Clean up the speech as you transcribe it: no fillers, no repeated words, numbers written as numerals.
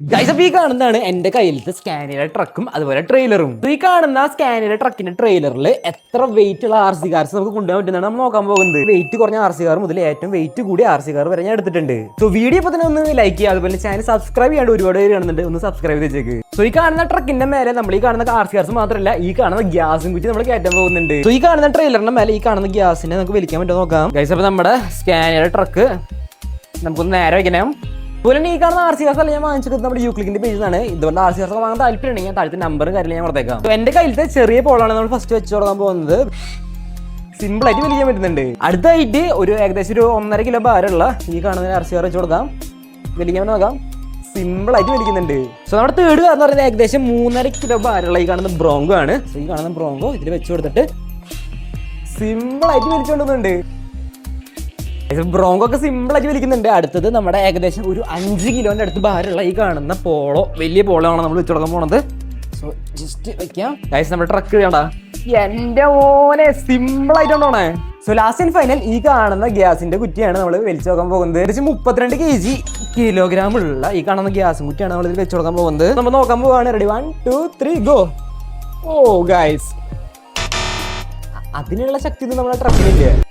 Guys അപ്പോൾ ഈ കാണുന്നതാണ് എൻ്റെ കയ്യിലത്തെ സ്കാനിയുടെ ട്രക്കും അതുപോലെ ട്രെയിലറും. ഈ കാണുന്ന സ്കാനിയുടെ ട്രക്കിന്റെ ട്രെയിലറിൽ എത്ര വെയിറ്റ് ഉള്ള RC കാർസ് നമുക്ക് കൊണ്ടുപോകാൻ പറ്റുന്നതാണ് നമ്മൾ നോക്കാൻ പോകുന്നത്. വെയിറ്റ് കുറഞ്ഞ RC കാർ മുതൽ ഏറ്റവും വെയിറ്റ് കൂടിയ RC കാർ വരെ ഞാൻ എടുത്തിട്ടുണ്ട്. സോ വീഡിയോ ഇപ്പോൾ തന്നെ ഒന്ന് ലൈക്ക് ചെയ്യുക, അതുപോലെ ചാനൽ സബ്സ്ക്രൈബ് ചെയ്യാണ്ട് ഒരുപാട് പേര് കാണുന്നുണ്ട്, ഒന്ന് സബ്സ്ക്രൈബ് ചെയ്തേക്ക്. സോ ഈ കാണുന്ന ട്രക്കിന്റെ മേലെ നമ്മൾ ഈ കാണുന്ന RC കാർസ് മാത്രമല്ല ഈ കാണുന്ന ഗ്യാസും കുറ്റി നമ്മൾ കയറ്റാൻ പോകുന്നുണ്ട്. സോ ഈ കാണുന്ന ട്രെയിലറിന്റെ മേലെ ഈ കാണുന്ന ഗ്യാസിനെ നമുക്ക് വലിക്കാൻ പറ്റുമോ നോക്കാം. ഗൈസ് അപ്പോൾ നമ്മുടെ സ്കാനിയുടെ ട്രക്ക് നമുക്കൊന്ന് നേരെ വയ്ക്കണം. അതുപോലെ ഈ കാണുന്ന RC കാർസ് അല്ല ഞാൻ വാങ്ങിച്ചത് നമ്മുടെ യൂക്ലിക്കിന്റെ പേജിൽ നിന്നാണ്. ഇതുപോലെ RC കാർസ് വാങ്ങാൻ താല്പര്യമുണ്ടെങ്കിൽ താഴത്തെ നമ്പറും കാര്യങ്ങളും ഞാൻ കൊടുത്തേക്കാം. എൻ്റെ കയ്യിലത്തെ ചെറിയ പോളാണ് നമ്മൾ ഫസ്റ്റ് വെച്ച് തുടങ്ങാൻ പോകുന്നത്. സിമ്പിൾ ആയിട്ട് വലിക്കാൻ പറ്റുന്നുണ്ട്. അടുത്തായിട്ട് ഏകദേശം ഒരു 1.5 കിലോ ഭാരമുള്ള ഈ കാണുന്ന RC കാർ വെച്ച് കൊടുക്കാം. വലിക്കാൻ നോക്കാം. സിമ്പിൾ ആയിട്ട് വലിക്കുന്നുണ്ട്. സോ നമ്മുടെ തേർഡ് കാർ എന്ന് പറയുന്നത് ഏകദേശം 3.5 കിലോ ഭാരമുള്ള ഈ കാണുന്ന ബ്രോങ്കോ ആണ്. സോ ഈ കാണുന്ന ബ്രോങ്കോ ഇതിൽ വെച്ച് കൊടുത്തിട്ട് സിമ്പിൾ ആയിട്ട് വലിച്ചുകൊണ്ടുവന്നുണ്ട്. ബ്രോങ്കോ ഒക്കെ സിമ്പിൾ ആയിട്ട് വലിക്കുന്നുണ്ട്. അടുത്തത് നമ്മുടെ ഏകദേശം ഒരു 5 കിലോന്റെ അടുത്ത് ഭാരമുള്ള ഈ കാണുന്ന പോളോ, വലിയ പോളോ ആണ് നമ്മൾ വെച്ച് തുടങ്ങാൻ പോണത്. സോ ജസ്റ്റ് വെക്കാം. ഗൈസ് നമ്മുടെ ട്രക്ക് വേണ്ട എന്റെ മോനെ സിമ്പിൾ ആയിട്ടുണ്ടോണേ. സോ ലാസ്റ്റ് ആൻഡ് ഫൈനൽ ഈ കാണുന്ന ഗ്യാസിന്റെ കുറ്റിയാണ് നമ്മൾ വലിച്ചു നോക്കാൻ പോകുന്നത്. ഏകദേശം 32 കിലോഗ്രാം ഉള്ള ഈ കാണുന്ന ഗ്യാസും കുറ്റിയാണ് നമ്മൾ ഇതിൽ വെച്ച് കൊടുക്കാൻ പോകുന്നത്. നമ്മൾ നോക്കാൻ പോവാണ്. Ready 1 2 3 go. ഓ ഗൈസ്, അതിനുള്ള ശക്തി ഒന്നും നമ്മുടെ ട്രക്കിനില്ല.